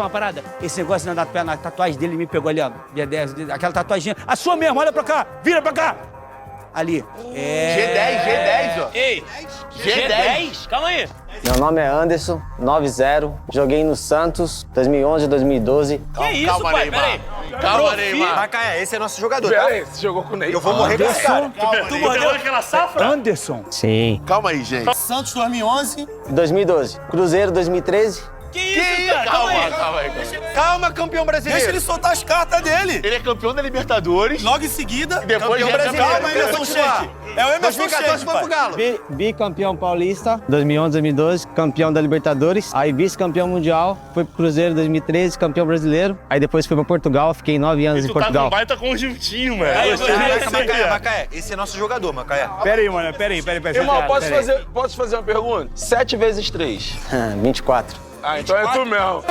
uma parada. Esse negócio na tatuagem dele me pegou ali, ó. Dia 10, aquela tatuagem. A sua mesmo, olha pra cá, vira pra cá. Ali. G10, ó. Ei, G10? Calma aí. Meu nome é Anderson, 90, joguei no Santos, 2011, 2012. Que isso, calma, pai? Neymar. Peraí. Calma, Neymar. Macaé, esse é nosso jogador, tá? Pera aí, você jogou com o Ney? Eu vou morrer com esse cara. Tu mordeu aquela safra? Anderson. Sim. Calma aí, gente. Santos 2011. 2012. Cruzeiro 2013. Que isso, cara? Calma aí. Calma, campeão brasileiro. Deixa ele soltar as cartas dele. Ele é campeão da Libertadores. Logo em seguida, Depois campeão já é brasileiro. campeão. Calma, Emerson Sheik. É o Emerson 2014 Sheik, foi pro Galo. Bicampeão paulista, 2011, 2012, campeão da Libertadores. Aí vice-campeão mundial, fui pro Cruzeiro 2013, campeão brasileiro. Aí depois fui pra Portugal, fiquei 9 anos em Tu tá com Portugal. um baita conjuntinho, mano. Macaé, esse é nosso jogador, Macaé. Pera aí, mano, pera aí. Irmão, posso fazer uma pergunta? 7 vezes 3. 24. Ah, então é tu mesmo.